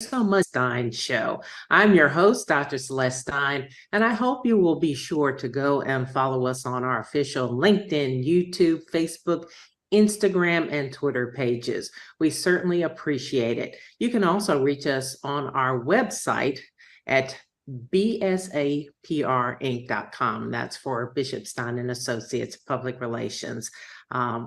So much Stein Show. I'm your host, Dr. Celeste Stein, and I hope you will be sure to go and follow us on our official LinkedIn, YouTube, Facebook, Instagram, and Twitter pages. We certainly appreciate it. You can also reach us on our website at bsaprinc.com. That's for Bishop Stein and Associates Public Relations.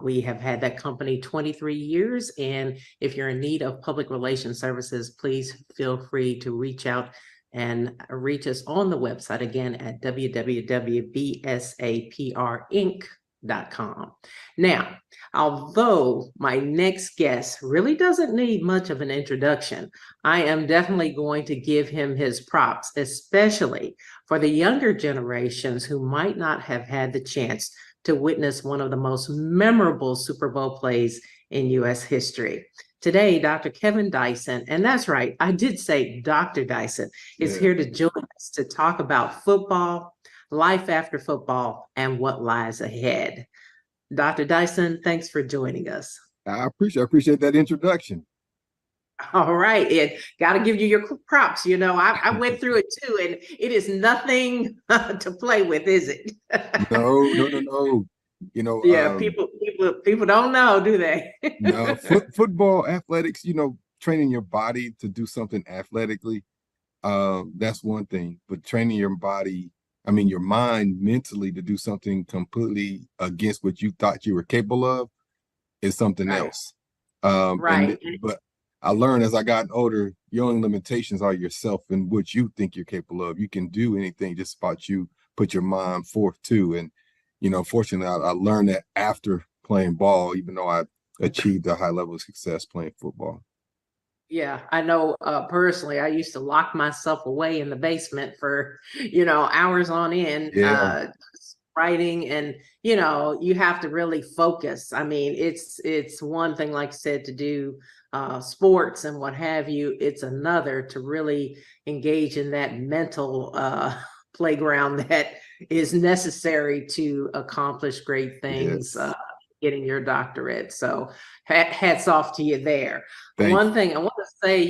We have had that company 23 years, and if you're in need of public relations services, please feel free to reach out and reach us on the website again at www.bsaprinc.com. Now, although my next guest really doesn't need much of an introduction, I am definitely going to give him his props, especially for the younger generations who might not have had the chance to witness one of the most memorable Super Bowl plays in U.S. history. Today, Dr. Kevin Dyson, and that's right, I did say Dr. Dyson, is here to join us to talk about football, life after football, and what lies ahead. Dr. Dyson, thanks for joining us. I appreciate that introduction. All right, and got to give you your props. You know, I went through it too, and it is nothing to play with, is it? No. Yeah, people don't know, do they? No, football, athletics, training your body to do something athletically, that's one thing. But training your body, your mind mentally to do something completely against what you thought you were capable of is something else. But I learned as I got older, your only limitations are yourself and what you think you're capable of. You can do anything just about you put your mind forth to. And, fortunately, I learned that after playing ball, even though I achieved a high level of success playing football. Yeah, I know personally, I used to lock myself away in the basement for, hours on end. Writing, and you have to really focus. It's one thing, like I said, to do sports and what have you. It's another to really engage in that mental playground that is necessary to accomplish great things. Getting your doctorate. So hats off to you there. One thing I want to say,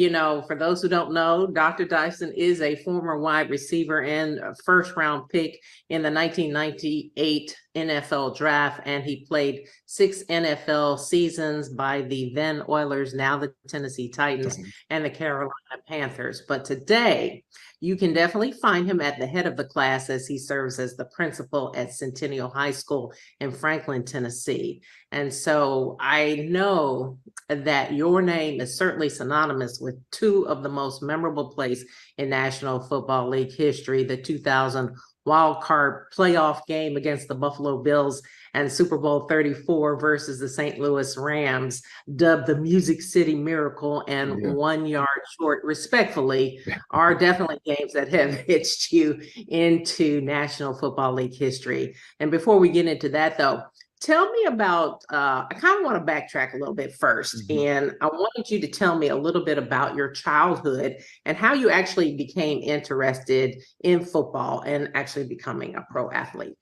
for those who don't know, Dr. Dyson is a former wide receiver and a first round pick in the 1998 NFL draft, and he played 6 NFL seasons by the then Oilers, now the Tennessee Titans, and the Carolina Panthers. But today, you can definitely find him at the head of the class as he serves as the principal at Centennial High School in Franklin, Tennessee. And so I know that your name is certainly synonymous with two of the most memorable plays in National Football League history, the 2000 wild card playoff game against the Buffalo Bills and Super Bowl 34 versus the St. Louis Rams, dubbed the Music City Miracle and 1 yard short, respectfully, are definitely games that have hitched you into National Football League history. And before we get into that, though, tell me about, I kind of want to backtrack a little bit first. And I wanted you to tell me a little bit about your childhood and how you actually became interested in football and actually becoming a pro athlete.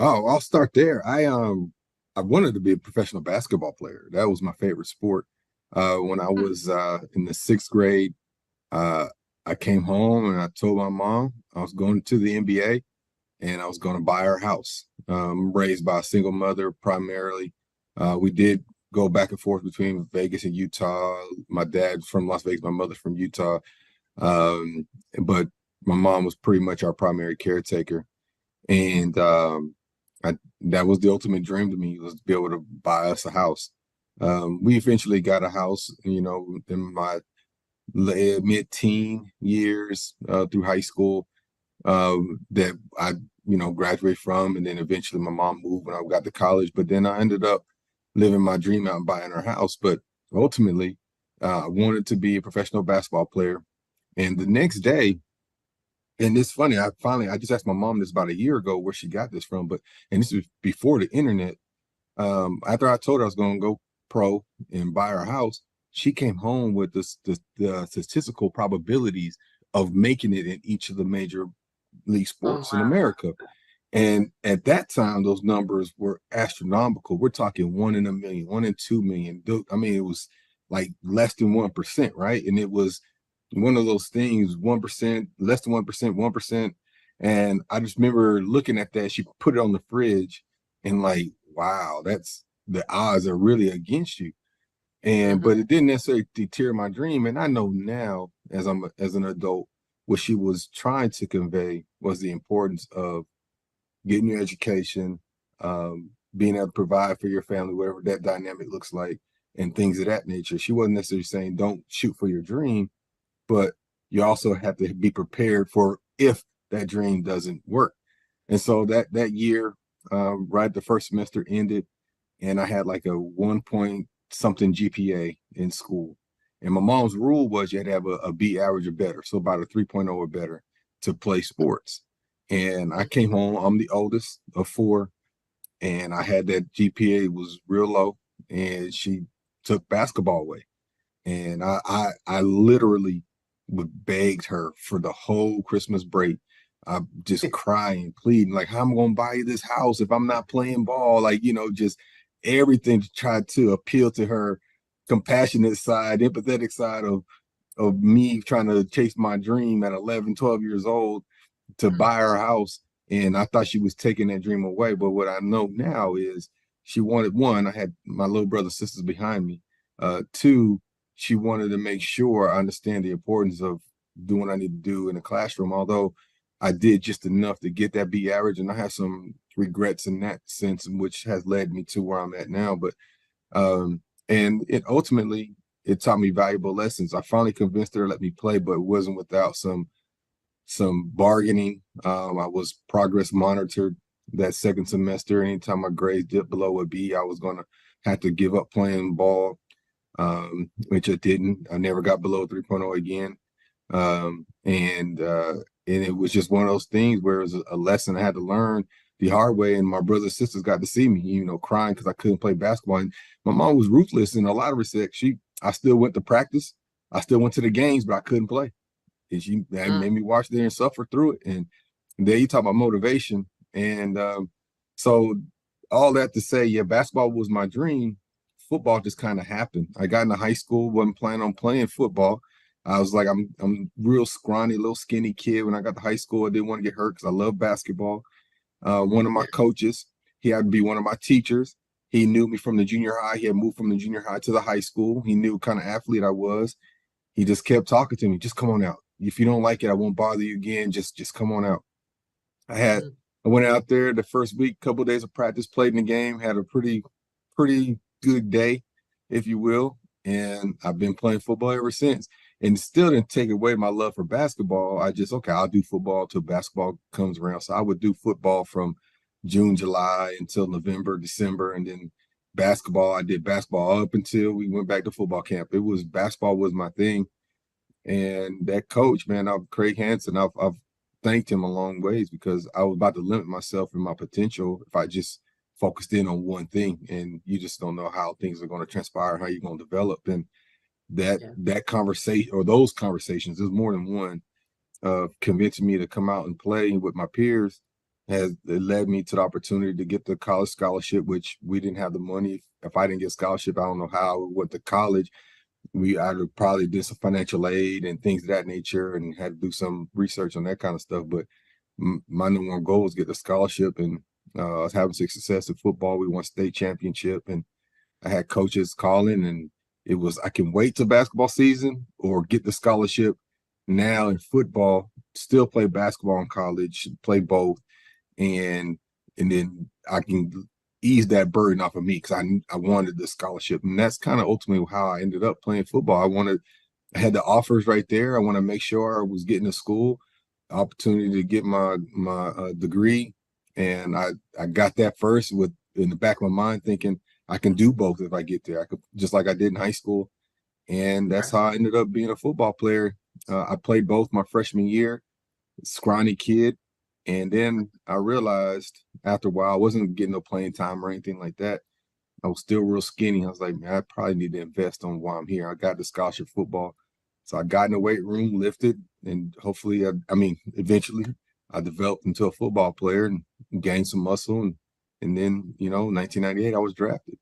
Oh, I'll start there. I wanted to be a professional basketball player. That was my favorite sport. When I was in the 6th grade, I came home and I told my mom I was going to the NBA and I was going to buy her house. Raised by a single mother primarily. We did go back and forth between Vegas and Utah. My dad from Las Vegas, my mother from Utah. But my mom was pretty much our primary caretaker. And that was the ultimate dream to me, was to be able to buy us a house. We eventually got a house, in my mid-teen years through high school that I graduated from, and then eventually my mom moved when I got to college. But then I ended up living my dream out and buying her house. But ultimately, I wanted to be a professional basketball player. And the next day, and it's funny, I just asked my mom this about a year ago where she got this from, and this was before the internet. After I told her I was going to go pro and buy her house, she came home with the statistical probabilities of making it in each of the major league sports in America. And at that time, those numbers were astronomical. We're talking 1 in a million, 1 in 2 million. It was like less than 1%, right? And it was one of those things, 1%, less than 1%, 1%. And I just remember looking at that. She put it on the fridge and like, wow, that's the odds are really against you. And but Mhm. it didn't necessarily deter my dream. And I know now, as an adult, what she was trying to convey was the importance of getting your education, being able to provide for your family, whatever that dynamic looks like, and things of that nature. She wasn't necessarily saying don't shoot for your dream, but you also have to be prepared for if that dream doesn't work. And so that year, right, the first semester ended, and I had like a 1 point something GPA in school. And my mom's rule was you had to have a B average or better, so about a 3.0 or better to play sports. And I came home, I'm the oldest of four, and I had that GPA was real low, and she took basketball away. And I literally would begged her for the whole Christmas break. I'm just crying, pleading, like, how am I gonna buy you this house if I'm not playing ball? Like, just everything to try to appeal to her compassionate side, empathetic side of me trying to chase my dream at 11, 12 years old to buy her house. And I thought she was taking that dream away. But what I know now is she wanted, one, I had my little brother, sisters behind me. Two, she wanted to make sure I understand the importance of doing what I need to do in the classroom. Although I did just enough to get that B average, and I have some regrets in that sense, which has led me to where I'm at now. But and it ultimately it taught me valuable lessons. I finally convinced her to let me play, but it wasn't without some bargaining. I was progress monitored that second semester. Anytime my grades dipped below a B, I was gonna have to give up playing ball, which I didn't. I never got below 3.0 again. And it was just one of those things where it was a lesson I had to learn the hard way. And my brothers and sisters got to see me, crying because I couldn't play basketball. And my mom was ruthless in a lot of respects. I still went to practice, I still went to the games, but I couldn't play. And she made me watch there and suffer through it. And there you talk about motivation. And so all that to say, yeah, basketball was my dream. Football just kind of happened. I got into high school, wasn't planning on playing football. I was like, I'm real scrawny, little skinny kid. When I got to high school, I didn't want to get hurt because I love basketball. One of my coaches, he had to be one of my teachers. He knew me from the junior high. He had moved from the junior high to the high school. He knew what kind of athlete I was. He just kept talking to me. Just come on out. If you don't like it, I won't bother you again. Just come on out. I went out there the first week, couple of days of practice, played in the game, had a pretty good day, if you will. And I've been playing football ever since. And still didn't take away my love for basketball. Okay, I'll do football till basketball comes around. So I would do football from June, July until November, December, and then basketball. I did basketball up until we went back to football camp. Basketball was my thing. And that coach, man, Craig Hansen, I've thanked him a long ways because I was about to limit myself and my potential if I just focused in on one thing. And you just don't know how things are going to transpire, how you're going to develop. And that conversation or those conversations, there's more than one, convincing me to come out and play with my peers it led me to the opportunity to get the college scholarship, which we didn't have the money. If I didn't get scholarship, I don't know how I went to college. I probably did some financial aid and things of that nature and had to do some research on that kind of stuff. But my number one goal was get the scholarship, and I was having success in football. We won state championship, and I had coaches calling, and it was I can wait till basketball season or get the scholarship now in football, still play basketball in college, play both, and then I can ease that burden off of me because I wanted the scholarship, and that's kind of ultimately how I ended up playing football. I had the offers right there. I want to make sure I was getting to school, opportunity to get my degree, and I got that first with in the back of my mind thinking I can do both if I get there. I could just like I did in high school, and that's how I ended up being a football player. I played both my freshman year, scrawny kid. And then I realized after a while, I wasn't getting no playing time or anything like that. I was still real skinny. I was like, man, I probably need to invest on why I'm here. I got the scholarship football. So I got in the weight room, lifted, and hopefully, eventually I developed into a football player and gained some muscle. And then, 1998, I was drafted.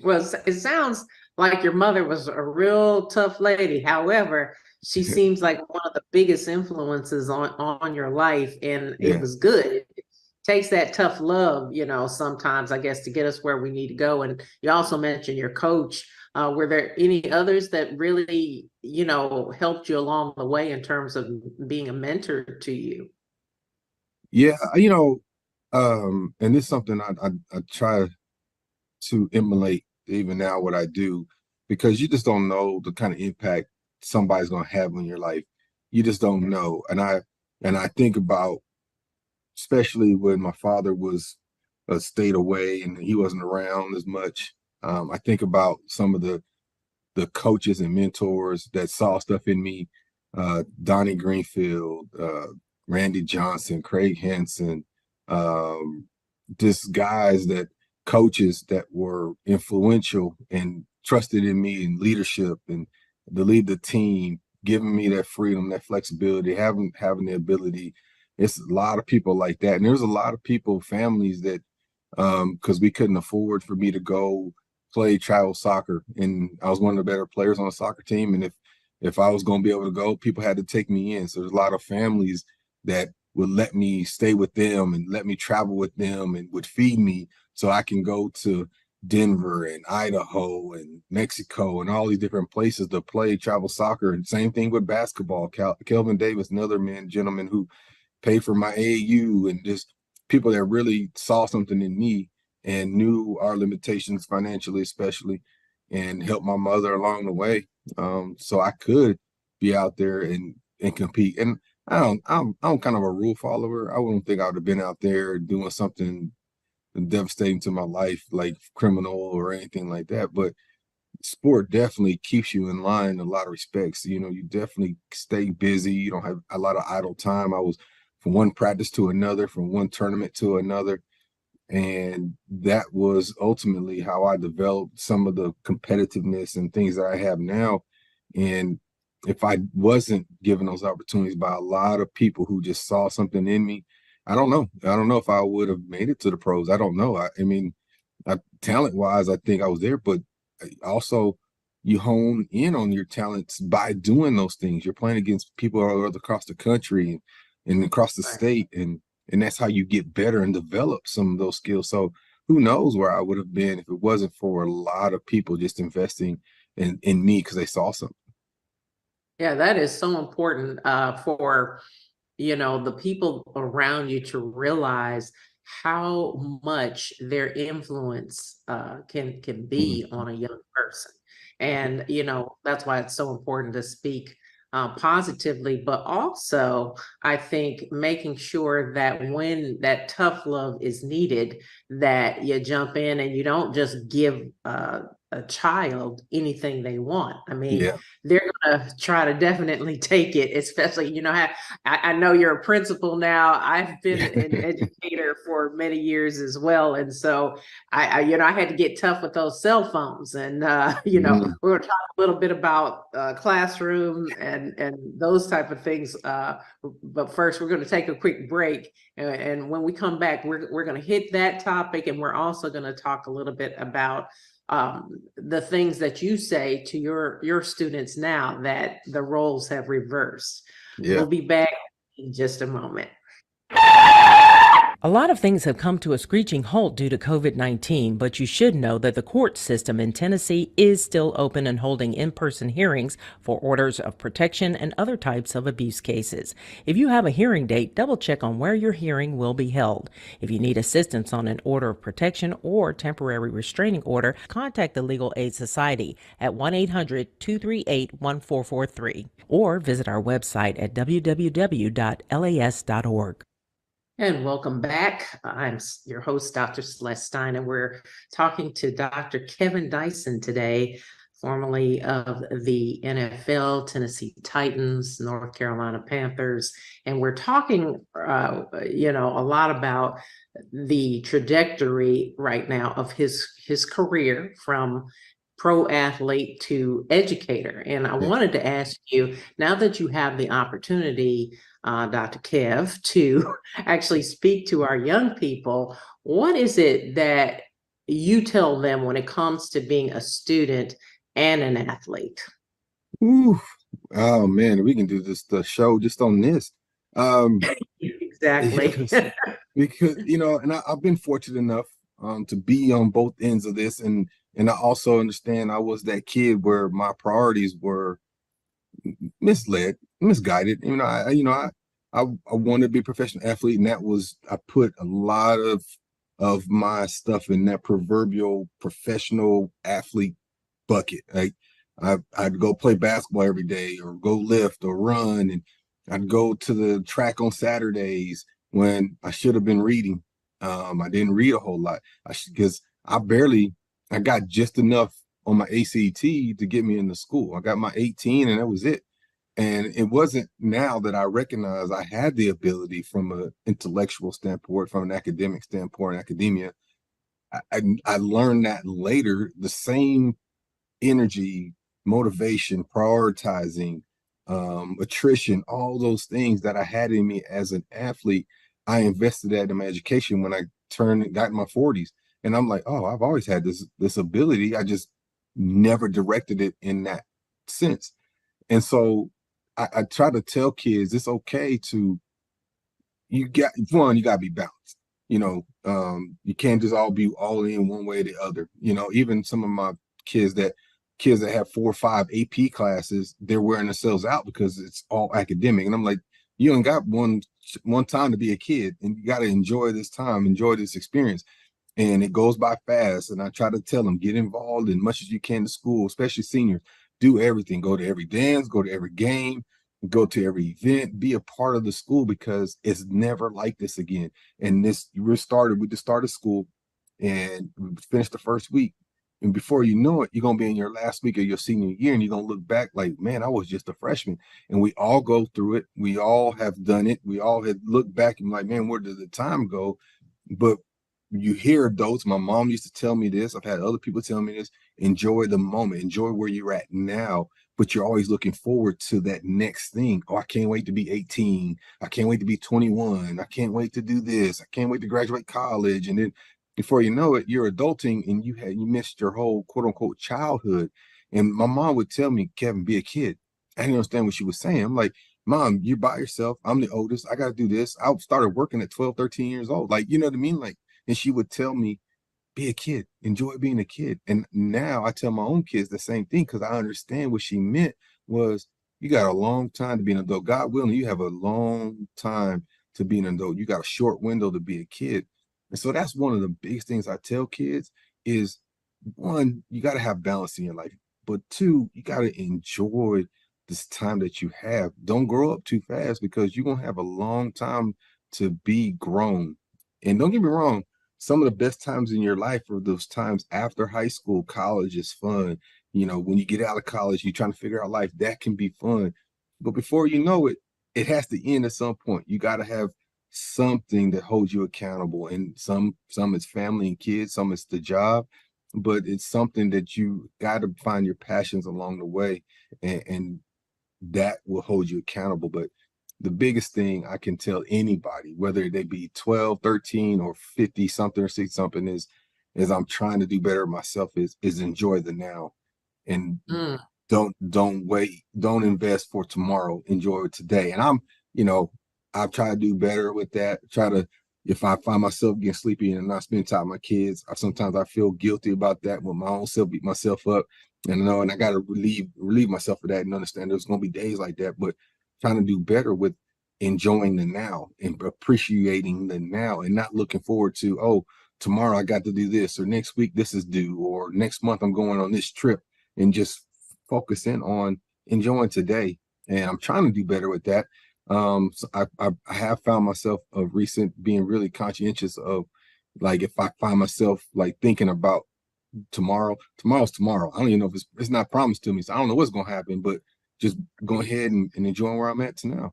Well, it sounds like your mother was a real tough lady. However, she seems like one of the biggest influences on your life, and it Yeah. was good. It takes that tough love, sometimes, I guess, to get us where we need to go. And you also mentioned your coach. Were there any others that really, helped you along the way in terms of being a mentor to you? Yeah, and it's something I try to emulate even now what I do, because you just don't know the kind of impact somebody's gonna have on your life. You just don't know. And I think about, especially when my father was stayed away and he wasn't around as much. I think about some of the coaches and mentors that saw stuff in me, Donnie Greenfield, Randy Johnson, Craig Henson, um, just guys that coaches that were influential and trusted in me in leadership and to lead the team, giving me that freedom, that flexibility, having the ability. It's a lot of people like that. And there's a lot of people, families that because we couldn't afford for me to go play travel soccer, and I was one of the better players on the soccer team. And if I was going to be able to go, people had to take me in. So there's a lot of families that would let me stay with them and let me travel with them and would feed me so I can go to Denver and Idaho and Mexico and all these different places to play travel soccer. And same thing with basketball. Kelvin Davis, another gentleman who paid for my AAU, and just people that really saw something in me and knew our limitations financially, especially, and helped my mother along the way. So I could be out there and compete. And I'm kind of a rule follower. I wouldn't think I would have been out there doing something devastating to my life, like criminal or anything like that. But sport definitely keeps you in line in a lot of respects. You definitely stay busy. You don't have a lot of idle time. I was from one practice to another, from one tournament to another. And that was ultimately how I developed some of the competitiveness and things that I have now. And if I wasn't given those opportunities by a lot of people who just saw something in me, I don't know. I don't know if I would have made it to the pros. I don't know. I mean, talent wise, I think I was there, but also you hone in on your talents by doing those things. You're playing against people all across the country and across the Right. state, and that's how you get better and develop some of those skills. So who knows where I would have been if it wasn't for a lot of people just investing in me because they saw something. Yeah, that is so important for the people around you to realize how much their influence can be Mhm. on a young person. And that's why it's so important to speak positively, but also I think making sure that when that tough love is needed, that you jump in and you don't just give a child anything they want. I mean, Yeah. they're gonna try to definitely take it, especially, I know you're a principal now. I've been an educator for many years as well, and so I had to get tough with those cell phones, and Mhm. we're going to talk a little bit about classroom and those type of things. But first, we're going to take a quick break, and when we come back, we're going to hit that topic, and we're also going to talk a little bit about the things that you say to your students now that the roles have reversed. Yeah. We'll be back in just a moment. A lot of things have come to a screeching halt due to COVID 19, but you should know that the court system in Tennessee is still open and holding in person hearings for orders of protection and other types of abuse cases. If you have a hearing date, double check on where your hearing will be held. If you need assistance on an order of protection or temporary restraining order, contact the Legal Aid Society at 1-800-238-1443 or visit our website at www.las.org. And welcome back. I'm your host, Dr. Celeste Stein, and we're talking to Dr. Kevin Dyson today, formerly of the NFL, Tennessee Titans, North Carolina Panthers. And we're talking, a lot about the trajectory right now of his career from pro athlete to educator. And I Yeah. wanted to ask you, now that you have the opportunity, Dr. Kev, to actually speak to our young people, what is it that you tell them when it comes to being a student and an athlete. Ooh, oh man, we can do this the show just on this. Um, Exactly. because you know, and I've been fortunate enough to be on both ends of this, and I also understand I was that kid where my priorities were misled, misguided. I wanted to be a professional athlete, and that was I put a lot of my stuff in that proverbial professional athlete bucket. Like I'd go play basketball every day, or go lift or run, and I'd go to the track on Saturdays when I should have been reading. I didn't read a whole lot. Because I got just enough on my ACT to get me into school. I got my 18 and that was it. And it wasn't now that I recognize I had the ability from an intellectual standpoint, from an academic standpoint, academia. I learned that later, the same energy, motivation, prioritizing, attrition, all those things that I had in me as an athlete, I invested that in my education when I got in my 40s. And I'm like, oh, I've always had this ability. I just never directed it in that sense. And so I try to tell kids it's okay to you gotta be balanced. You can't just all be all in one way or the other. Even some of my kids that have 4 or 5 AP classes, they're wearing themselves out because it's all academic. And I'm like, you ain't got one time to be a kid, and you got to enjoy this time, enjoy this experience. And it goes by fast. And I try to tell them, get involved as much as you can in school, especially seniors. Do everything. Go to every dance, go to every game, go to every event, be a part of the school, because it's never like this again. And we just started school, and we finished the first week. And before you know it, you're going to be in your last week of your senior year, and you're going to look back like, man, I was just a freshman. And we all go through it. We all have done it. We all had looked back and like, man, where did the time go? But you hear adults, my mom used to tell me this, I've had other people tell me this, enjoy the moment, enjoy where you're at now, but you're always looking forward to that next thing. Oh, I can't wait to be 18. I can't wait to be 21. I can't wait to do this. I can't wait to graduate college. And then before you know it, you're adulting, and you missed your whole quote unquote childhood. And my mom would tell me, Kevin, be a kid. I didn't understand what she was saying. I'm like, Mom, you're by yourself. I'm the oldest. I got to do this. I started working at 12, 13 years old. Like, you know what I mean? Like, and she would tell me, be a kid, enjoy being a kid. And now I tell my own kids the same thing, because I understand what she meant was, you got a long time to be an adult. God willing, you have a long time to be an adult. You got a short window to be a kid. And so that's one of the biggest things I tell kids is, one, you got to have balance in your life. But two, you got to enjoy this time that you have. Don't grow up too fast, because you're going to have a long time to be grown. And don't get me wrong, some of the best times in your life are those times after high school. College is fun. When you get out of college, you're trying to figure out life. That can be fun. But before you know it, it has to end at some point. You got to have something that holds you accountable. And some it's family and kids, some it's the job, but it's something that you got to find your passions along the way, and that will hold you accountable. But the biggest thing I can tell anybody, whether they be 12, 13, or 50 something or 60 something, is I'm trying to do better myself, is enjoy the now. And don't wait, don't invest for tomorrow, enjoy it today. And I've tried to do better with that. If I find myself getting sleepy and not spending time with my kids, sometimes I feel guilty about that, with my own self, beat myself up. And I got to relieve myself of that, and understand there's going to be days like that. But trying to do better with enjoying the now and appreciating the now, and not looking forward to, oh, tomorrow I got to do this, or next week this is due, or next month I'm going on this trip, and just focus in on enjoying today. And I'm trying to do better with that. So I have found myself of recent being really conscientious of, like, if I find myself like thinking about tomorrow's tomorrow. I don't even know if it's not promised to me, so I don't know what's going to happen, but just go ahead and enjoy where I'm at to now.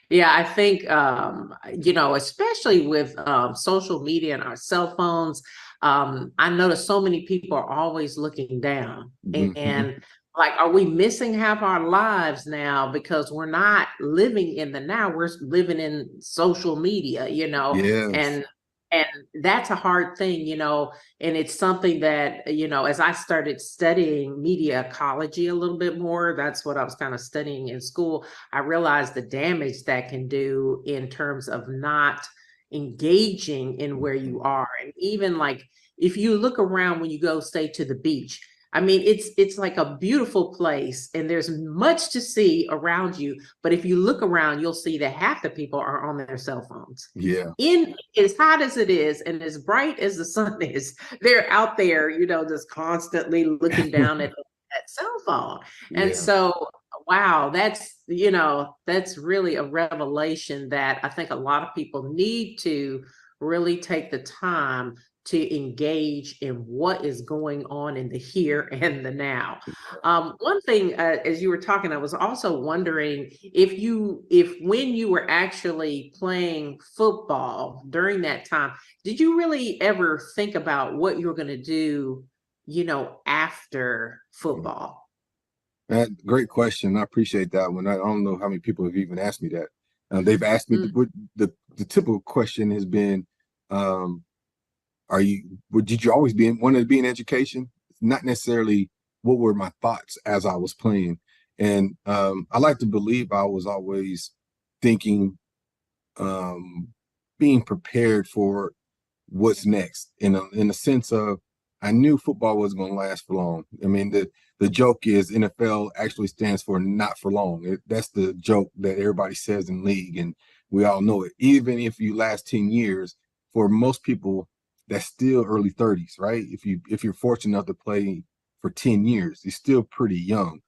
Yeah, I think, especially with social media and our cell phones, I notice so many people are always looking down. And like, are we missing half our lives now because we're not living in the now? We're living in social media, Yes. and And that's a hard thing, and it's something that, as I started studying media ecology a little bit more, that's what I was kind of studying in school. I realized the damage that can do in terms of not engaging in where you are. And even like if you look around when you go, say, to the beach, I mean, it's like a beautiful place and there's much to see around you. But if you look around, you'll see that half the people are on their cell phones. Yeah. In as hot as it is and as bright as the sun is, they're out there, just constantly looking down at that cell phone. And Yeah. so, wow, that's really a revelation that I think a lot of people need to really take the time to engage in what is going on in the here and the now. One thing, as you were talking, I was also wondering if when you were actually playing football during that time, did you really ever think about what you were going to do, after football? Great question. I appreciate that one. I don't know how many people have even asked me that. They've asked me the typical question has been, did you always want to be in education? Not necessarily what were my thoughts as I was playing. And I like to believe I was always thinking, being prepared for what's next in the sense of I knew football wasn't going to last for long. I mean, the joke is NFL actually stands for not for long. That's the joke that everybody says in league, and we all know it. Even if you last 10 years, for most people, that's still early 30s, right? If you're fortunate enough to play for 10 years, you're still pretty young.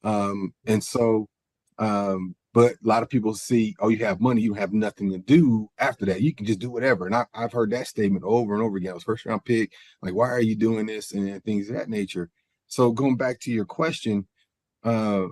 And so but a lot of people see, oh, you have money, you have nothing to do after that. You can just do whatever. And I've heard that statement over and over again. I was first round pick, like, why are you doing this? And things of that nature. So going back to your question, uh,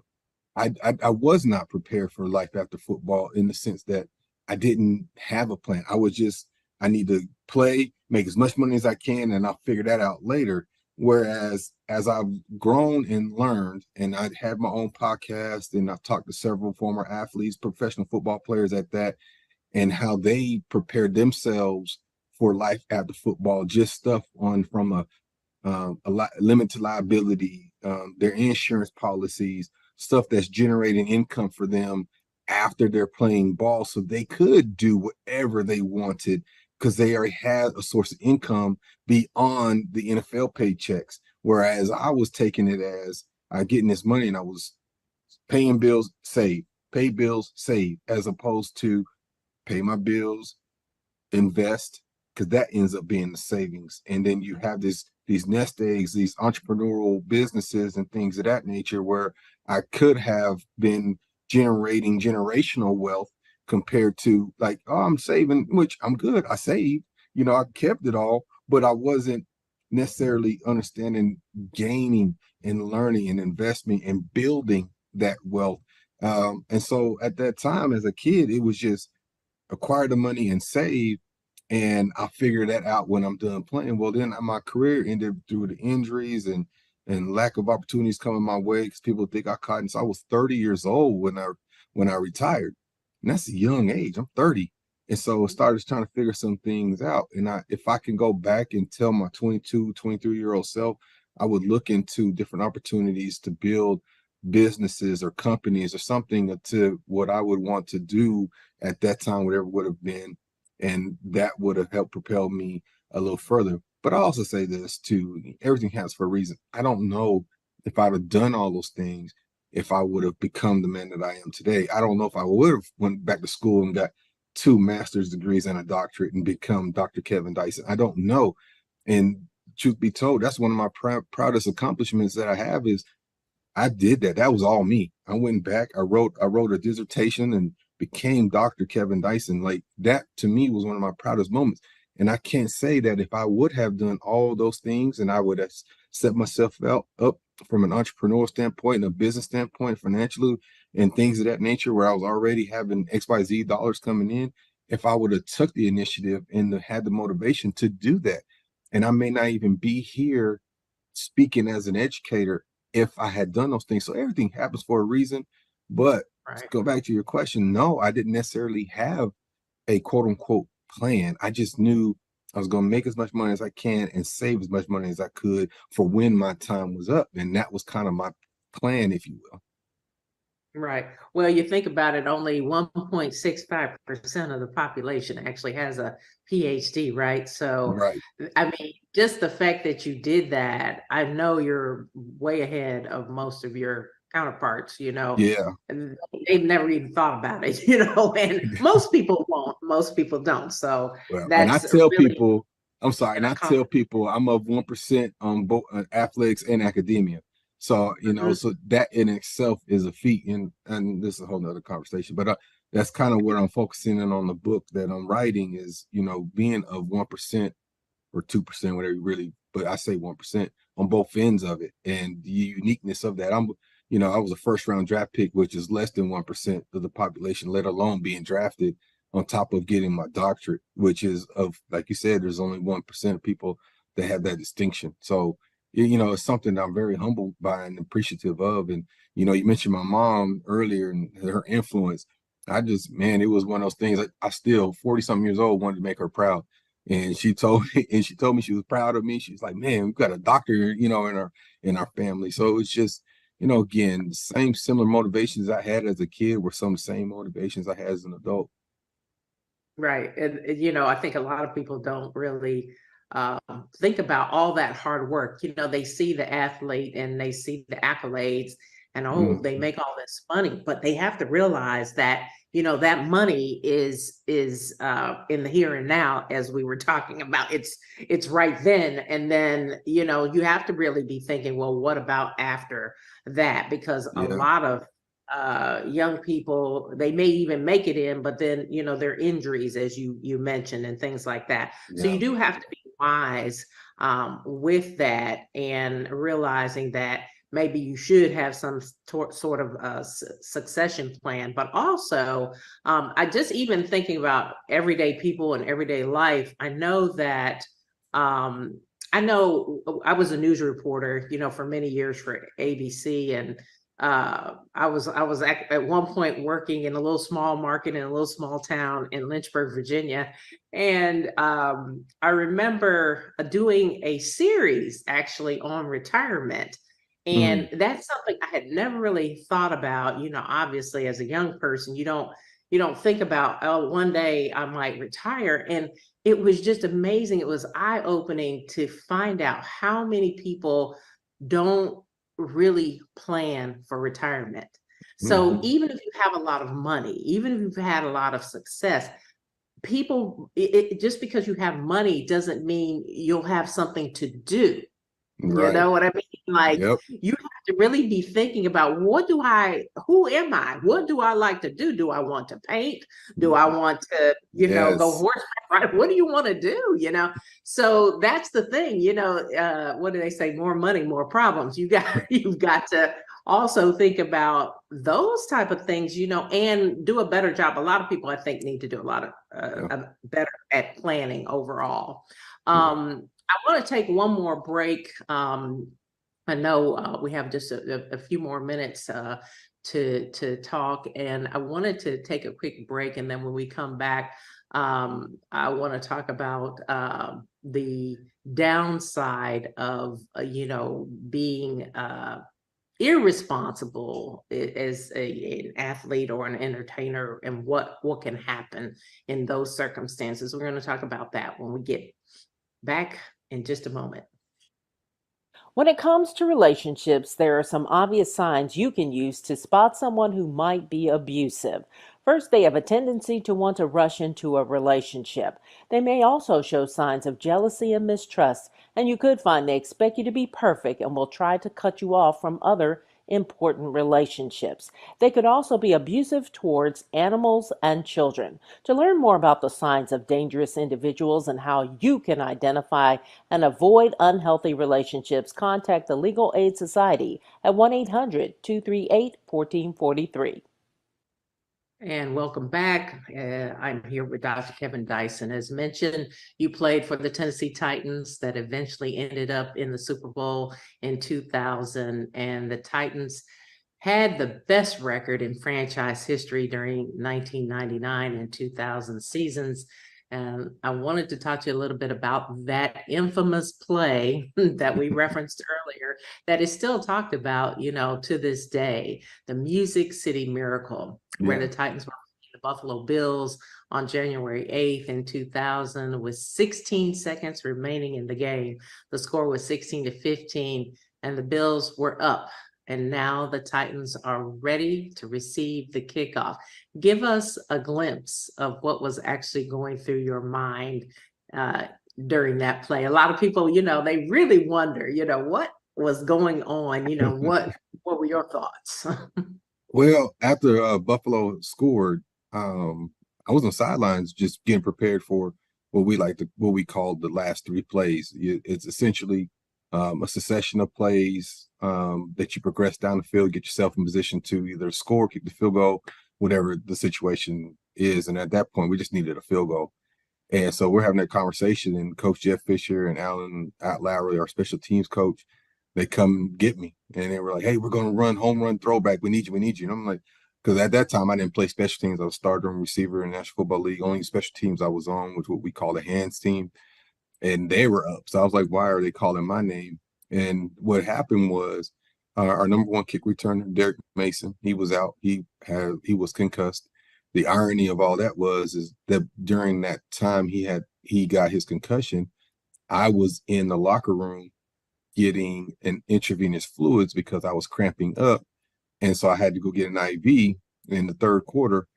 I was not prepared for life after football in the sense that I didn't have a plan. I need to play, make as much money as I can, and I'll figure that out later. Whereas as I've grown and learned, and I had my own podcast, and I've talked to several former athletes, professional football players at that, and how they prepared themselves for life after football, just stuff on from limited liability, their insurance policies, stuff that's generating income for them after they're playing ball, so they could do whatever they wanted because they already had a source of income beyond the NFL paychecks. Whereas I was taking it as I getting this money and I was paying bills, save, pay bills, save, as opposed to pay my bills, invest, because that ends up being the savings. And then you have these nest eggs, these entrepreneurial businesses and things of that nature where I could have been generating generational wealth compared to like, oh, I'm saving, which I'm good. I saved, I kept it all, but I wasn't necessarily understanding gaining and learning and investing and building that wealth. And so at that time as a kid, it was just acquire the money and save, and I'll figure that out when I'm done playing. Well, then my career ended through the injuries and lack of opportunities coming my way because people think I caught. And so I was 30 years old when I retired, and that's a young age. I'm 30, and so I started trying to figure some things out. And if I can go back and tell my 22, 23-year-old self, I would look into different opportunities to build businesses or companies or something to what I would want to do at that time, whatever would have been, and that would have helped propel me a little further. But I also say this too, everything happens for a reason. I don't know if I'd have done all those things if I would have become the man that I am today. I don't know if I would have went back to school and got 2 master's degrees and a doctorate and become Dr. Kevin Dyson. I don't know. And truth be told, that's one of my proudest accomplishments that I have is I did that. That was all me. I went back. I wrote a dissertation and became Dr. Kevin Dyson. Like that to me was one of my proudest moments. And I can't say that if I would have done all those things and I would have set myself up from an entrepreneurial standpoint and a business standpoint, financially, and things of that nature, where I was already having XYZ dollars coming in, if I would have took the initiative and had the motivation to do that. And I may not even be here speaking as an educator if I had done those things. So everything happens for a reason. But to go back to your question, no, I didn't necessarily have a quote unquote plan. I just knew I was going to make as much money as I can and save as much money as I could for when my time was up. And that was kind of my plan, if you will. Right. Well, you think about it, only 1.65% of the population actually has a PhD, right? So, Right. I mean, just the fact that you did that, I know you're way ahead of most of your counterparts, Yeah. and they've never even thought about it, and most people won't, most people don't. So Well, and I that's tell really people, I'm sorry, an and I tell accomplishment. people I'm of 1% on both athletics and academia. So, Mhm. so that in itself is a feat. And this is a whole nother conversation, but that's kind of what I'm focusing on the book that I'm writing is, being of 1% or 2%, whatever you really, but I say 1% on both ends of it. And the uniqueness of that. I was a first round draft pick, which is less than 1% of the population, let alone being drafted on top of getting my doctorate, which is like you said, there's only 1% of people that have that distinction. So, it's something that I'm very humbled by and appreciative of. And, you mentioned my mom earlier and her influence. Man, it was one of those things I still 40 something years old wanted to make her proud. And she told me she was proud of me. She was like, man, we've got a doctor, in our family. So it's just, again, the same similar motivations I had as a kid were some of the same motivations I had as an adult. Right. And, I think a lot of people don't really think about all that hard work. They see the athlete and they see the accolades and, oh, they Mhm. make all this money, but they have to realize that, that money is in the here and now, as we were talking about. It's right then. And then, you have to really be thinking, well, what about after that? Because a Yeah, lot of young people, they may even make it in, but then their injuries, as you mentioned, and things like that. So yeah, you do have to be wise with that, and realizing that maybe you should have some sort of succession plan. But also, I just even thinking about everyday people and everyday life, I know that I know I was a news reporter, for many years for ABC, and I was at one point working in a little small market in a little small town in Lynchburg, Virginia, and I remember doing a series actually on retirement, mm, and that's something I had never really thought about. Obviously, as a young person, you don't think about, oh, one day I might retire. And it was just amazing. It was eye-opening to find out how many people don't really plan for retirement. So mhm. even if you have a lot of money, even if you've had a lot of success, people, just because you have money doesn't mean you'll have something to do. You Right. know what I mean? Like, Yep. you have to really be thinking about, who am I? What do I like to do? Do I want to paint? Do I want to, go Yes. horseback ride? What do you want to do? So that's the thing, what do they say? More money, more problems. You've got to also think about those type of things, and do a better job. A lot of people, I think, need to do a lot of Yeah. better at planning overall. Yeah. I want to take one more break. I know we have just a few more minutes to talk, and I wanted to take a quick break, and then when we come back, I want to talk about the downside of being irresponsible as an athlete or an entertainer, and what can happen in those circumstances. We're going to talk about that when we get back in just a moment. When it comes to relationships, there are some obvious signs you can use to spot someone who might be abusive. First, they have a tendency to want to rush into a relationship. They may also show signs of jealousy and mistrust, and you could find they expect you to be perfect and will try to cut you off from other important relationships. They could also be abusive towards animals and children. To learn more about the signs of dangerous individuals and how you can identify and avoid unhealthy relationships, contact the Legal Aid Society at 1-800-238-1443. And welcome back. I'm here with Dr. Kevin Dyson. As mentioned, you played for the Tennessee Titans that eventually ended up in the Super Bowl in 2000. And the Titans had the best record in franchise history during 1999 and 2000 seasons. And I wanted to talk to you a little bit about that infamous play that we referenced earlier that is still talked about, to this day, the Music City Miracle, where the Titans were playing the Buffalo Bills on January 8th in 2000 with 16 seconds remaining in the game. The score was 16-15, and the Bills were up. And now the Titans are ready to receive the kickoff. Give us a glimpse of what was actually going through your mind during that play. A lot of people, they really wonder, what was going on? What were your thoughts? Well, after Buffalo scored, I was on sidelines just getting prepared for what we call the last three plays. It's essentially a succession of plays that you progress down the field, get yourself in position to either score, kick the field goal, whatever the situation is. And at that point, we just needed a field goal. And so we're having that conversation, and Coach Jeff Fisher and Alan Lowry, our special teams coach, they come get me, and they were like, "Hey, we're going to run home run throwback. We need you. We need you." And I'm like, because at that time I didn't play special teams. I was starter and receiver in the National Football League. Only special teams I was on was what we call the hands team, and they were up. So I was like, "Why are they calling my name?" And what happened was our number one kick returner, Derek Mason, he was out. He was concussed. The irony of all that is that during that time he got his concussion, I was in the locker room getting an intravenous fluids because I was cramping up. And so I had to go get an IV in the third quarter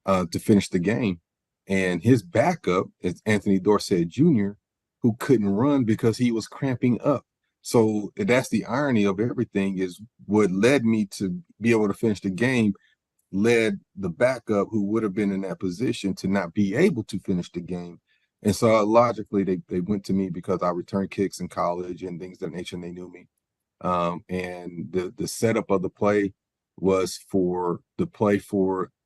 to finish the game. And his backup is Anthony Dorsett Jr., who couldn't run because he was cramping up. So that's the irony of everything, is what led me to be able to finish the game led the backup, who would have been in that position, to not be able to finish the game. And so logically, they went to me because I returned kicks in college and things of that nature, and they knew me. And the setup of the play was for the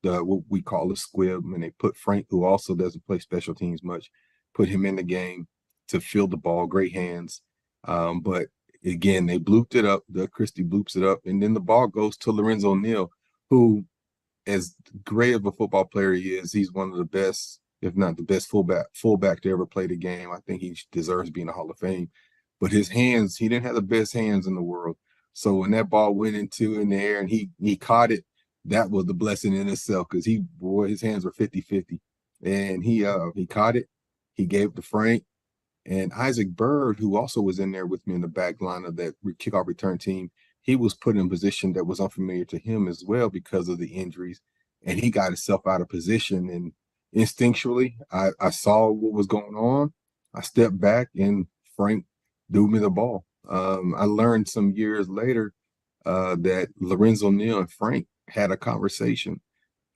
what we call a squib, and they put Frank, who also doesn't play special teams much, put him in the game to field the ball, great hands. But again, they blooped it up. Doug Christie bloops it up, and then the ball goes to Lorenzo Neal, who, as great of a football player he is, he's one of the best, if not the best fullback to ever play the game. I think he deserves being a Hall of Fame. But his hands, he didn't have the best hands in the world. So when that ball went in the air and he caught it, that was the blessing in itself, because his hands were 50-50. And he caught it, he gave it to Frank. And Isaac Bird, who also was in there with me in the back line of that kickoff return team, he was put in a position that was unfamiliar to him as well because of the injuries. And he got himself out of position. And instinctually, I saw what was going on. I stepped back, and Frank threw me the ball. I learned some years later that Lorenzo Neal and Frank had a conversation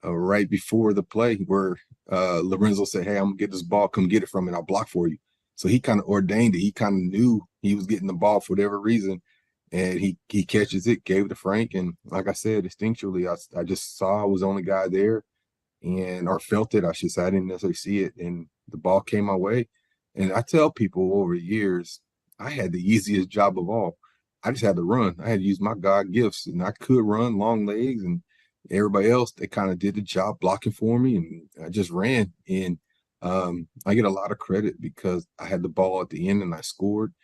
right before the play where Lorenzo said, "Hey, I'm going to get this ball. Come get it from me. I'll block for you." So he kind of ordained it. He kind of knew he was getting the ball for whatever reason. And he catches it, gave it to Frank. And like I said, instinctually, I just saw I was the only guy there, or felt it, I should say. I didn't necessarily see it. And the ball came my way. And I tell people over years, I had the easiest job of all. I just had to run. I had to use my God gifts, and I could run, long legs, and everybody else, they kind of did the job blocking for me, and I just ran. And I get a lot of credit because I had the ball at the end and I scored.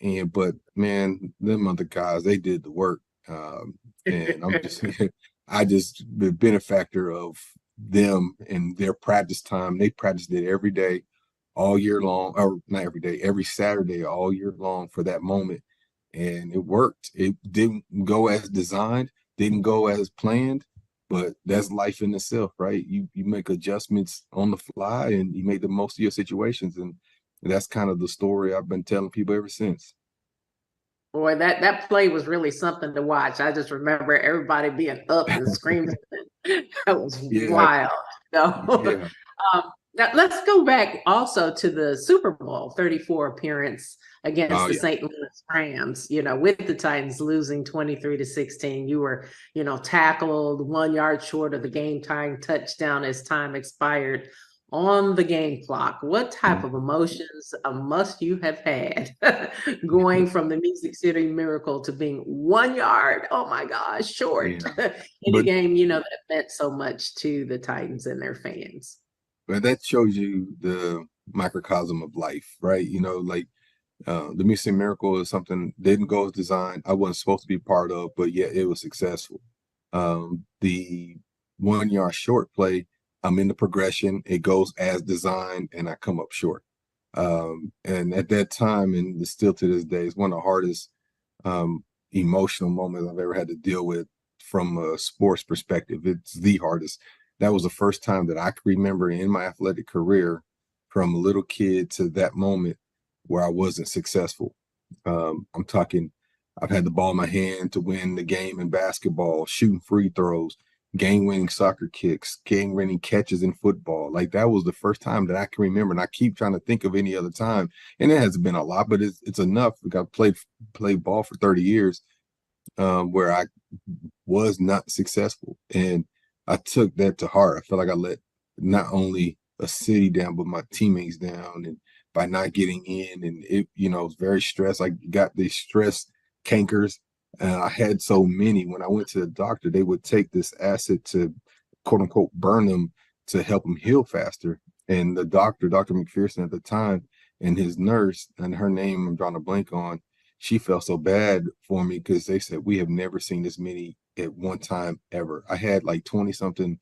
But man, them other guys, they did the work. And I'm just I just the benefactor of them and their practice time. They practiced it every day, all year long, or not every day, every Saturday, all year long for that moment. And it worked. It didn't go as designed, didn't go as planned, but that's life in itself, right? You make adjustments on the fly, and you make the most of your situations. And that's kind of the story I've been telling people ever since. Boy, that play was really something to watch. I just remember everybody being up and screaming. That was Yeah, wild. No. yeah. Now let's go back also to the Super Bowl 34 appearance against Oh the yeah. St. Louis Rams, with the Titans losing 23-16. You were, tackled 1 yard short of the game tying touchdown as time expired on the game clock. What type of emotions must you have had going from the Music City Miracle to being 1 yard, oh my gosh, short Yeah. in a But game, that meant so much to the Titans and their fans? that shows you microcosm of life, right? You know, like the Music Miracle is something didn't go as designed. I wasn't supposed to be part of, but yet it was successful. The 1 yard short play, I'm in the progression. It goes as designed, and I come up short. And at that time, and still to this day, it's one of the hardest emotional moments I've ever had to deal with from a sports perspective. It's the hardest. That was the first time that I could remember in my athletic career, from a little kid to that moment, where I wasn't successful. I'm talking, I've had the ball in my hand to win the game in basketball, shooting free throws, game-winning soccer kicks, game-winning catches in football. Like, that was the first time that I can remember, and I keep trying to think of any other time, and it hasn't been a lot, but it's enough. I've played ball for 30 years, where I was not successful, and I took that to heart. I felt like I let not only a city down, but my teammates down, and by not getting in, and it, you know, was very stressed. I got these stress cankers, and I had so many. When I went to the doctor, they would take this acid to, quote unquote, burn them to help them heal faster. And the doctor, Dr. McPherson at the time, and his nurse, and her name I'm drawing a blank on, she felt so bad for me, because they said, we have never seen this many at one time ever. I had like 20 something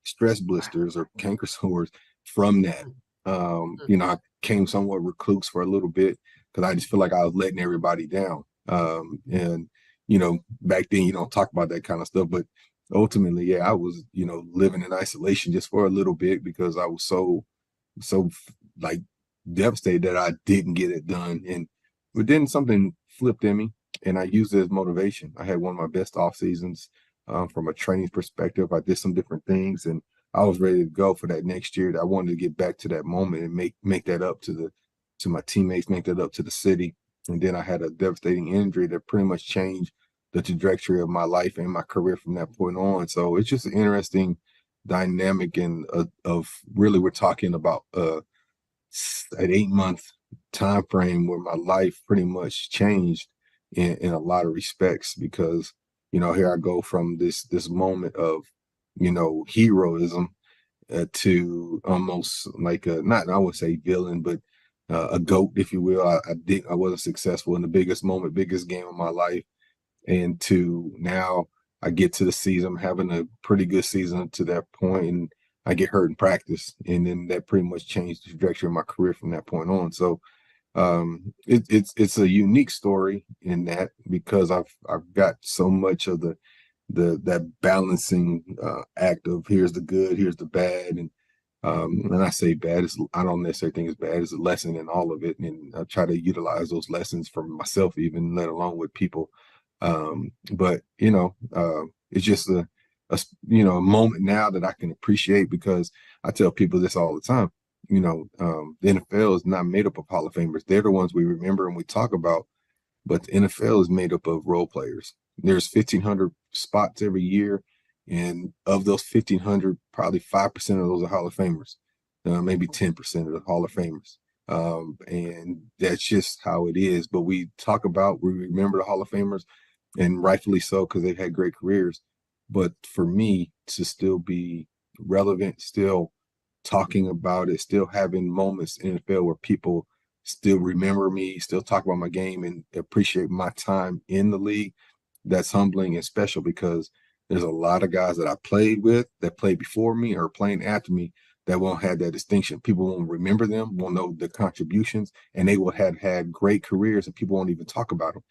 stress blisters or canker sores from that. You know, I came somewhat recluse for a little bit, because I just feel like I was letting everybody down. And, you know, back then you don't talk about that kind of stuff, but ultimately, yeah, I was, you know, living in isolation just for a little bit, because I was so like devastated that I didn't get it done. And but then something flipped in me, and I used it as motivation. I had one of my best off seasons, from a training perspective. I did some different things, and I was ready to go for that next year. I wanted to get back to that moment and make that up to my teammates, make that up to the city. And then I had a devastating injury that pretty much changed the trajectory of my life and my career from that point on. So it's just an interesting dynamic, and of really, we're talking about an 8 month time frame where my life pretty much changed in a lot of respects, because, you know, here I go from this moment of, you know, heroism, to almost like a, not, I would say villain, but a goat, if you will. I wasn't successful in the biggest moment, biggest game of my life, and to now I get to the season, I'm having a pretty good season to that point, and I get hurt in practice, and then that pretty much changed the trajectory of my career from that point on. So it's a unique story in that, because I've got so much of that balancing act of, here's the good, here's the bad, and I say bad, I don't necessarily think it's bad. It's a lesson in all of it, and I try to utilize those lessons for myself, even let alone with people. But you know, it's just a you know, a moment now that I can appreciate, because I tell people this all the time. You know, the NFL is not made up of Hall of Famers. They're the ones we remember and we talk about, but the NFL is made up of role players. There's 1,500 spots every year, and of those 1,500, probably 5% of those are Hall of Famers, maybe 10% of the Hall of Famers. And that's just how it is. But we remember the Hall of Famers, and rightfully so, because they've had great careers. But for me to still be relevant, still talking about it, still having moments in the NFL where people still remember me, still talk about my game, and appreciate my time in the league, that's humbling and special, because there's a lot of guys that I played with, that played before me or playing after me, that won't have that distinction. People won't remember them, won't know the contributions, and they will have had great careers, and people won't even talk about them.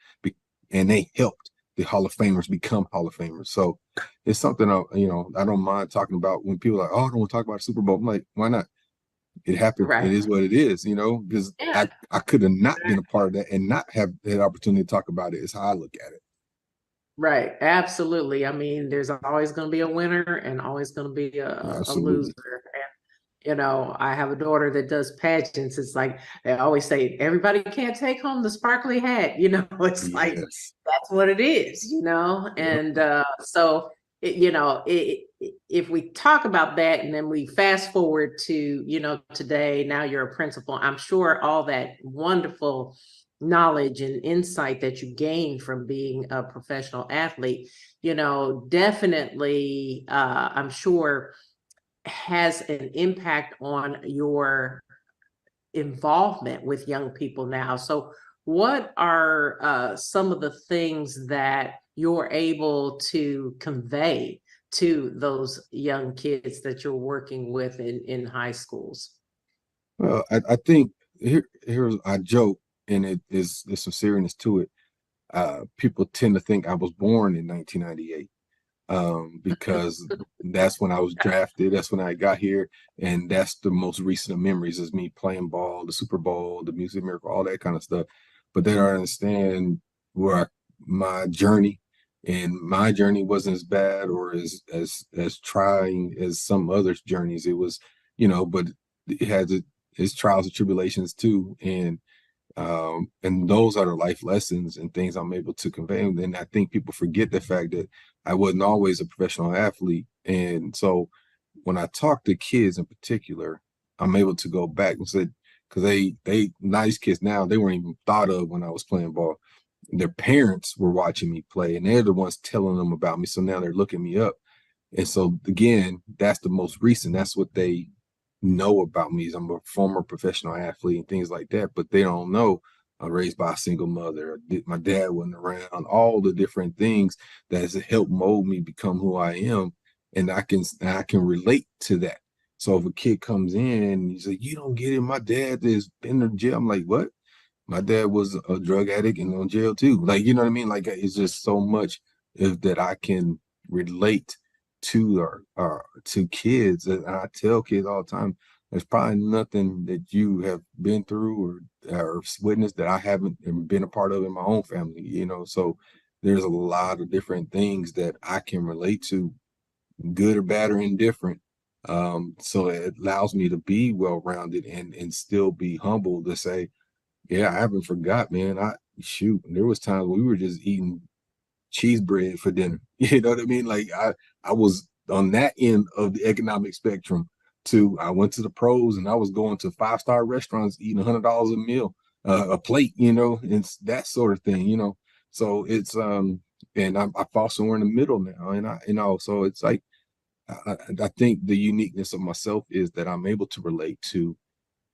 And they helped the Hall of Famers become Hall of Famers. So it's something, you know, I don't mind talking about. When people are like, oh, I don't want to talk about the Super Bowl, I'm like, why not? It happened. Right. It is what it is, you know, because Yeah. I could have not been a part of that and not have that opportunity to talk about it, is how I look at it. Right. Absolutely. I mean, there's always going to be a winner and always going to be a Absolutely. loser. You know, I have a daughter that does pageants. It's like they always say, everybody can't take home the sparkly hat. You know, it's like Yes. that's what it is. You know, Yep. and so you know, if we talk about that, and then we fast forward to, you know, today. Now you're a principal. I'm sure all that wonderful knowledge and insight that you gained from being a professional athlete, you know, definitely, I'm sure, has an impact on your involvement with young people now. So what are some of the things that you're able to convey to those young kids that you're working with in high schools? Well, I think here's I joke, and there's some seriousness to it. People tend to think I was born in 1998, because that's when I was drafted. That's when I got here, and that's the most recent memories is me playing ball, the Super Bowl, the Music Miracle, all that kind of stuff. But they don't understand my journey, and my journey wasn't as bad or as trying as some others' journeys. It was, but it had its trials and tribulations too, and those are the life lessons and things I'm able to convey. And I think people forget the fact that I wasn't always a professional athlete. And so when I talk to kids in particular, I'm able to go back and say, because they nice kids now, they weren't even thought of when I was playing ball. Their parents were watching me play, and they're the ones telling them about me. So now they're looking me up. And so again, that's the most recent. That's what they know about me, is I'm a former professional athlete and things like that, but they don't know I'm raised by a single mother. My dad wasn't around, all the different things that has helped mold me become who I am. And I can relate to that. So if a kid comes in and he's like, you don't get it, my dad has been in jail. I'm like, what? My dad was a drug addict and on jail too. Like, you know what I mean? Like, it's just so much that I can relate to or to kids. And I tell kids all the time, there's probably nothing that you have been through or witnessed that I haven't been a part of in my own family, So there's a lot of different things that I can relate to, good or bad or indifferent. So it allows me to be well-rounded and still be humble to say, yeah, I haven't forgot, man. There was times we were just eating cheese bread for dinner. You know what I mean? Like I was on that end of the economic spectrum too. I went to the pros and I was going to 5-star restaurants eating $100 a meal, a plate, and that sort of thing, So it's and I fall somewhere in the middle now, and so it's like I think the uniqueness of myself is that I'm able to relate to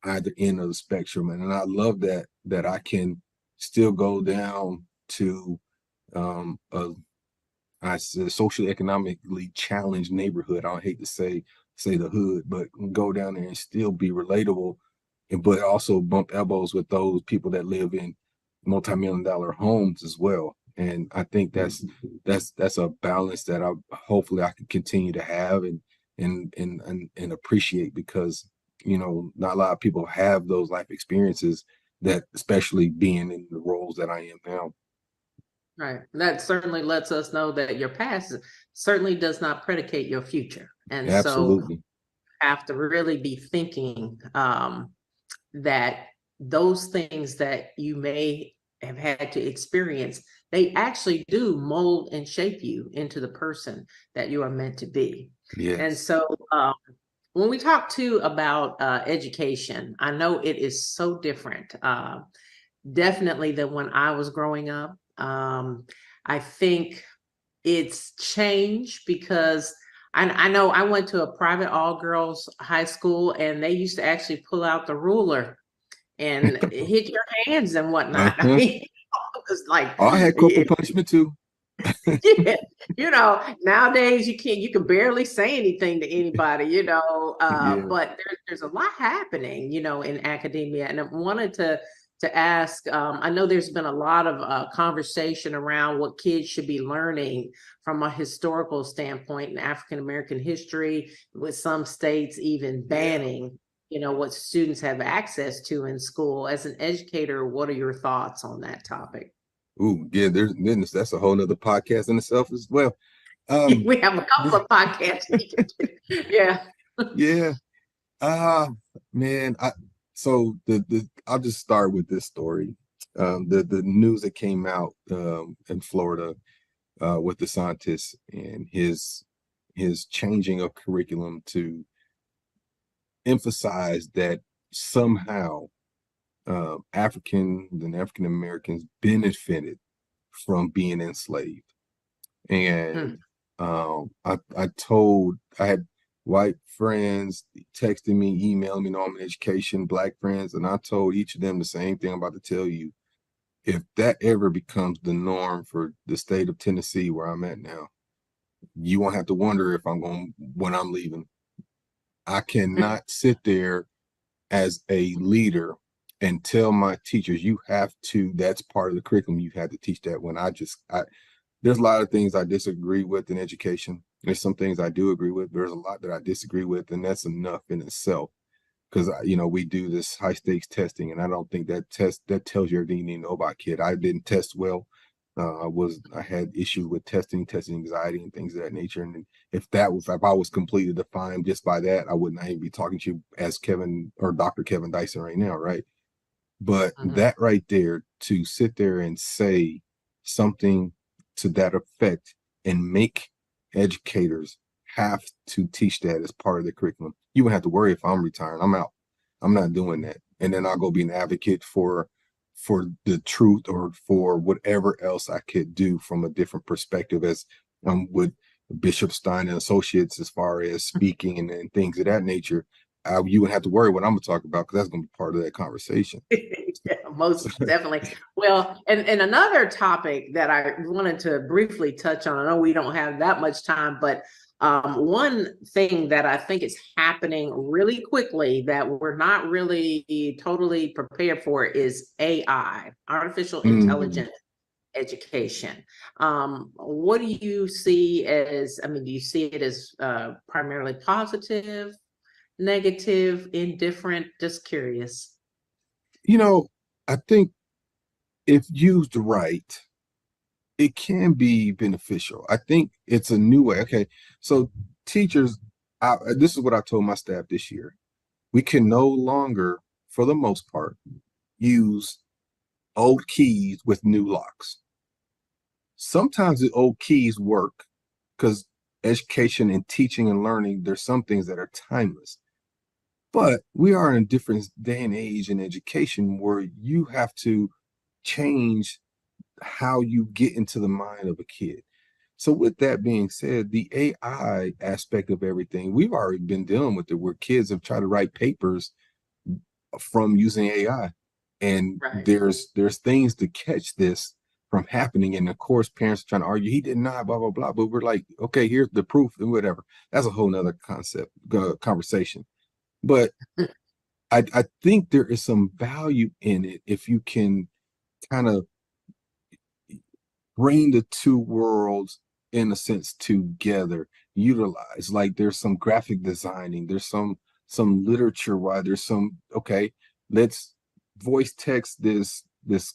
either end of the spectrum, and I love that I can still go down to a I said socially economically challenged neighborhood. I don't hate to say the hood, but go down there and still be relatable, but also bump elbows with those people that live in multi-million-dollar homes as well. And I think that's a balance that hopefully I can continue to have and appreciate, because not a lot of people have those life experiences, that especially being in the roles that I am now. Right. That certainly lets us know that your past certainly does not predicate your future. And so Absolutely. have to really be thinking that those things that you may have had to experience, they actually do mold and shape you into the person that you are meant to be. Yes. And so when we talk too about education, I know it is so different, definitely than when I was growing up. I think it's changed because I know I went to a private all-girls high school, and they used to actually pull out the ruler and hit your hands and whatnot. I mean, it was like, I had corporal punishment too. yeah, nowadays you can barely say anything to anybody, Yeah. but there's a lot happening, in academia. And I wanted to ask, I know there's been a lot of conversation around what kids should be learning from a historical standpoint in African American history, with some states even banning, what students have access to in school. As an educator, what are your thoughts on that topic? Ooh, yeah, that's a whole nother podcast in itself as well. We have a couple of podcasts. Yeah. Yeah. Man, so I'll just start with this story. The news that came out in Florida with the scientist and his changing of curriculum to emphasize that somehow African Americans benefited from being enslaved. And I had white friends texting me, emailing me, know I'm in education, black friends, and I told each of them the same thing I'm about to tell you. If that ever becomes the norm for the state of Tennessee where I'm at now, you won't have to wonder if I'm going when I'm leaving. I cannot sit there as a leader and tell my teachers, you have to, that's part of the curriculum. You have to teach that. When there's a lot of things I disagree with in education. There's some things I do agree with. There's a lot that I disagree with, and that's enough in itself. Because we do this high stakes testing, and I don't think that tells you everything you need to know about kid. I didn't test well. I had issues with testing anxiety and things of that nature. And if I was completely defined just by that, I would not even be talking to you as Kevin or Dr. Kevin Dyson right now, right? But that right there, to sit there and say something to that effect and make educators have to teach that as part of the curriculum. You wouldn't have to worry if I'm retiring. I'm out. I'm not doing that. And then I'll go be an advocate for the truth or for whatever else I could do from a different perspective, as with Bishop Stein and Associates, as far as speaking and things of that nature. You wouldn't have to worry what I'm gonna talk about, because that's gonna be part of that conversation. Yeah, most definitely. Well, and another topic that I wanted to briefly touch on, I know we don't have that much time, but one thing that I think is happening really quickly that we're not really totally prepared for is AI, artificial intelligence education. What do you see as, do you see it as primarily positive, negative, indifferent? Just curious. I think if used right, it can be beneficial. I think it's a new way. Okay, so teachers, this is what I told my staff this year. We can no longer, for the most part, use old keys with new locks. Sometimes the old keys work because education and teaching and learning, there's some things that are timeless. But we are in a different day and age in education where you have to change how you get into the mind of a kid. So with that being said, the AI aspect of everything, we've already been dealing with it, where kids have tried to write papers from using AI. And there's things to catch this from happening. And of course, parents are trying to argue, he did not, blah, blah, blah. But we're like, okay, here's the proof and whatever. That's a whole nother conversation. But I think there is some value in it if you can kind of bring the two worlds in a sense together, utilize, like there's some graphic designing, there's some literature, why there's some, okay, let's voice text this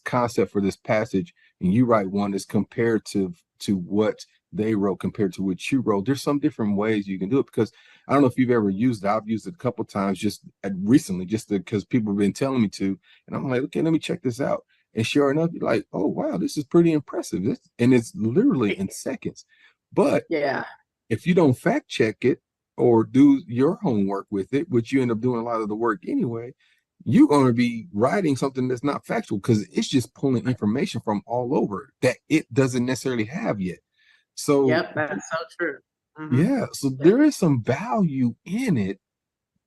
concept for this passage, and you write one that's comparative to what they wrote compared to what you wrote. There's some different ways you can do it, because I don't know if you've ever used it. I've used it a couple of times just recently, just because people have been telling me to, and I'm like, okay, let me check this out. And sure enough, you're like, oh, wow, this is pretty impressive. And it's literally in seconds. But yeah, if you don't fact check it or do your homework with it, which you end up doing a lot of the work anyway, you're going to be writing something that's not factual, because it's just pulling information from all over that it doesn't necessarily have yet. So, yep, that's so true. Yeah, so there is some value in it,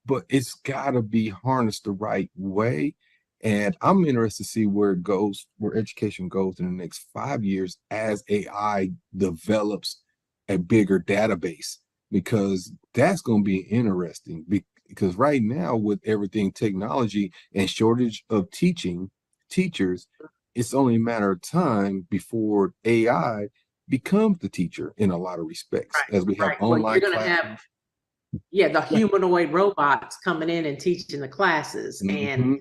but it's got to be harnessed the right way. And I'm interested to see where it goes, where education goes in the next 5 years as AI develops a bigger database, because that's going to be interesting. Because right now, with everything technology and shortage of teachers, it's only a matter of time before AI becomes the teacher in a lot of respects, as we have online classes. The humanoid robots coming in and teaching the classes. And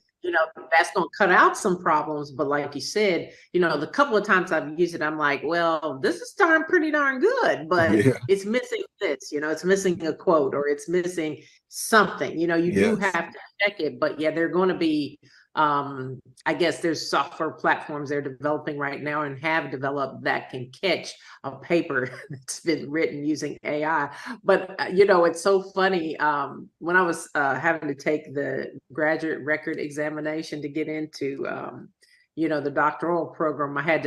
that's going to cut out some problems. But like you said, the couple of times I've used it, I'm like, well, this is pretty darn good, but it's missing this, it's missing a quote, or it's missing something. You do have to check it. But they're going to be, I guess there's software platforms they're developing right now and have developed that can catch a paper that's been written using AI. But it's so funny. When I was having to take the graduate record examination to get into the doctoral program, I had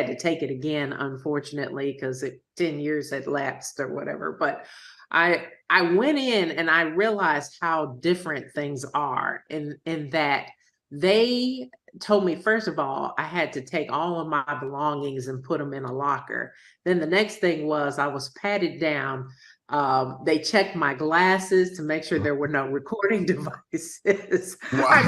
to take it again, unfortunately, because 10 years had lapsed or whatever. But I went in and I realized how different things are in that they told me, first of all, I had to take all of my belongings and put them in a locker. Then the next thing was I was patted down. They checked my glasses to make sure there were no recording devices. Wow.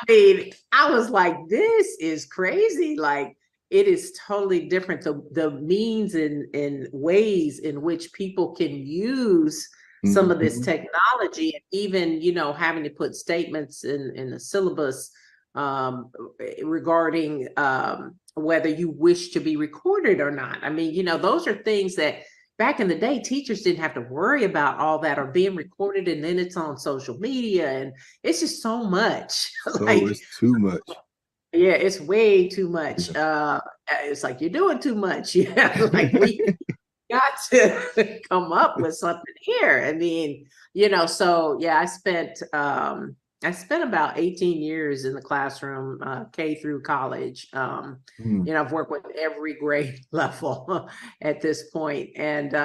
I was like, this is crazy. Like, it is totally different. The means and ways in which people can use some of this technology, and even, you know, having to put statements in the syllabus regarding whether you wish to be recorded or not. I mean, you know, those are things that back in the day, teachers didn't have to worry about all that or being recorded, and then it's on social media, and it's just so much. So Like, it's too much. yeah, it's way too much. Yeah. It's like, you're doing too much. Yeah, like, we got to come up with something here. I mean, you know, so yeah, I spent about 18 years in the classroom, K through college. You know, I've worked with every grade level at this point. And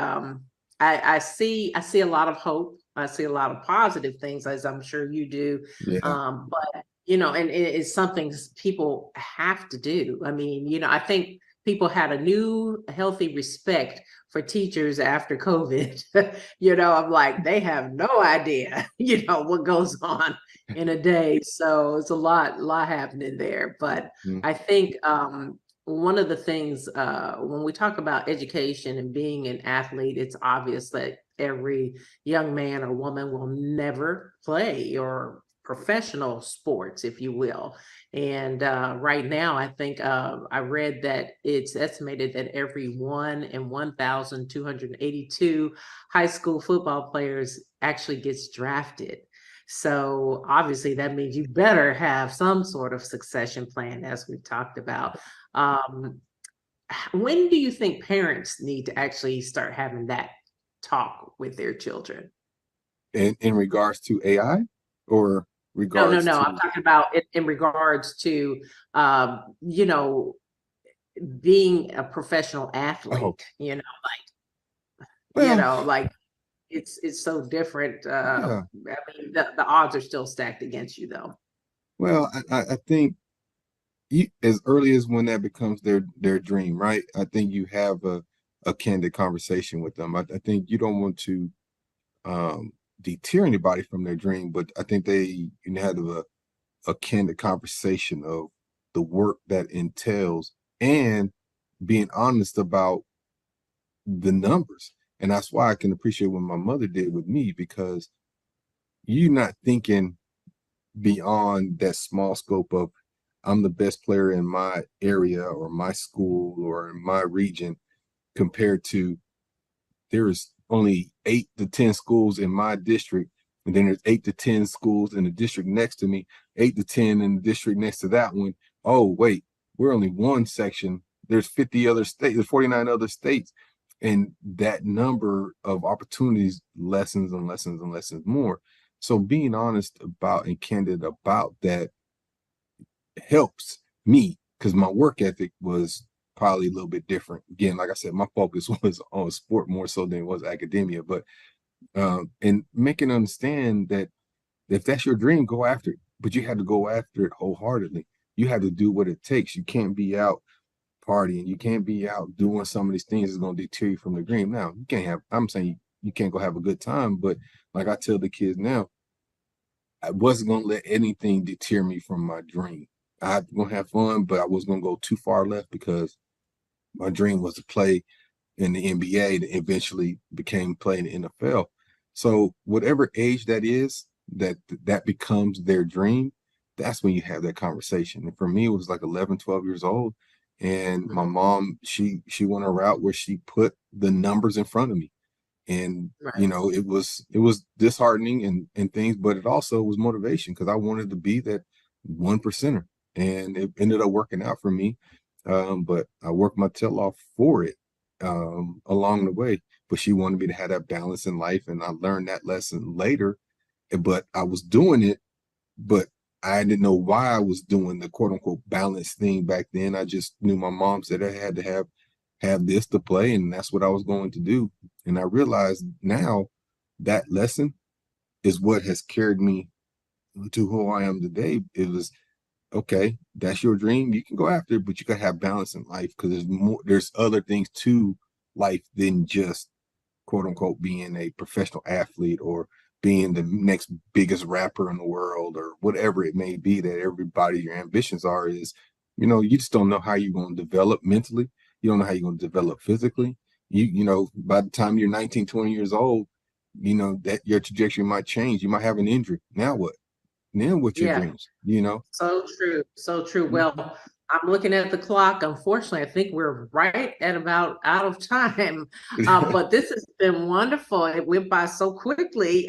I see a lot of hope. I see a lot of positive things, as I'm sure you do. Yeah. But you know, and it's something people have to do. I mean, you know, I think people had a new healthy respect for teachers after COVID. You know, I'm like, they have no idea, you know, what goes on in a day. So it's a lot happening there. But I think one of the things when we talk about education and being an athlete, it's obvious that every young man or woman will never play or professional sports, if you will. And right now, I think I read that it's estimated that every 1 in 1,282 high school football players actually gets drafted. So obviously that means you better have some sort of succession plan, as we talked about. When do you think parents need to actually start having that talk with their children? In regards to AI, or No, regards to I'm talking about in regards to, you know, being a professional athlete, you know, you well, know, like it's so different. yeah. I mean, the odds are still stacked against you, though. Well, I think as early as when that becomes their dream, right? I think you have a candid conversation with them. I think you don't want to deter anybody from their dream, but I think you have a candid conversation of the work that entails, and being honest about the numbers. And that's why I can appreciate what my mother did with me, because you're not thinking beyond that small scope of, I'm the best player in my area or my school or in my region, compared to there's only 8 to 10 schools in my district, and then there's 8 to 10 schools in the district next to me, 8 to 10 in the district next to that one. Oh, wait, we're only one section. There's 50 other states, there's 49 other states. And that number of opportunities lessens and lessens and lessens more. So being honest about and candid about that helps me, because my work ethic was probably a little bit different. Again, like I said, my focus was on sport more so than it was academia. But and making understand that if that's your dream, go after it. But you have to go after it wholeheartedly. You have to do what it takes. You can't be out partying. You can't be out doing some of these things that's going to deter you from the dream. Now, you can't have, I'm saying you can't go have a good time, but like I tell the kids now, I wasn't going to let anything deter me from my dream. I was going to have fun, but I wasn't going to go too far left, because my dream was to play in the NBA that eventually became playing in the NFL. So whatever age that is, that becomes their dream, that's when you have that conversation. And for me, it was like 11, 12 years old. And my mom, she went a route where she put the numbers in front of me. And you know, it was disheartening and things, but it also was motivation, because I wanted to be that 1%er. And it ended up working out for me. But I worked my tail off for it along the way. But she wanted me to have that balance in life, and I learned that lesson later. But I was doing it, but I didn't know why I was doing the quote unquote balance thing back then. I just knew my mom said I had to have have this to play, and that's what I was going to do. And I realized now that lesson is what has carried me to who I am today. It was, okay, that's your dream, you can go after it, but you gotta have balance in life, because there's other things to life than just quote unquote being a professional athlete or being the next biggest rapper in the world or whatever it may be that everybody your ambitions are. Is, you just don't know how you're going to develop mentally. You don't know how you're going to develop physically. By the time you're 19, 20 years old, that your trajectory might change. You might have an injury. Now what? Then what's your Yeah. dreams? So true. So true. Well, I'm looking at the clock. Unfortunately, I think we're right at about out of time. But this has been wonderful. It went by so quickly.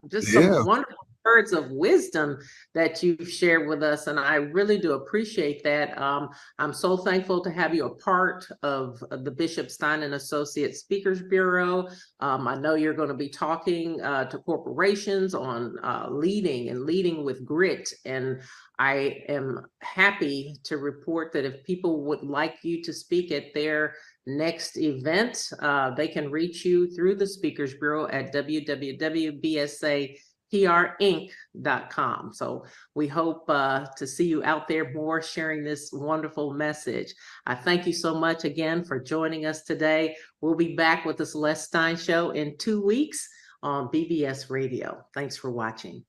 Just some Yeah. wonderful words of wisdom that you've shared with us. And I really do appreciate that. I'm so thankful to have you a part of the Bishop Stein and Associates Speakers Bureau. I know you're going to be talking to corporations on leading with grit. And I am happy to report that if people would like you to speak at their next event, they can reach you through the Speakers Bureau at www.bsaprinc.com. So we hope to see you out there more sharing this wonderful message. I thank you so much again for joining us today. We'll be back with the Celeste Stein Show in 2 weeks on BBS Radio. Thanks for watching.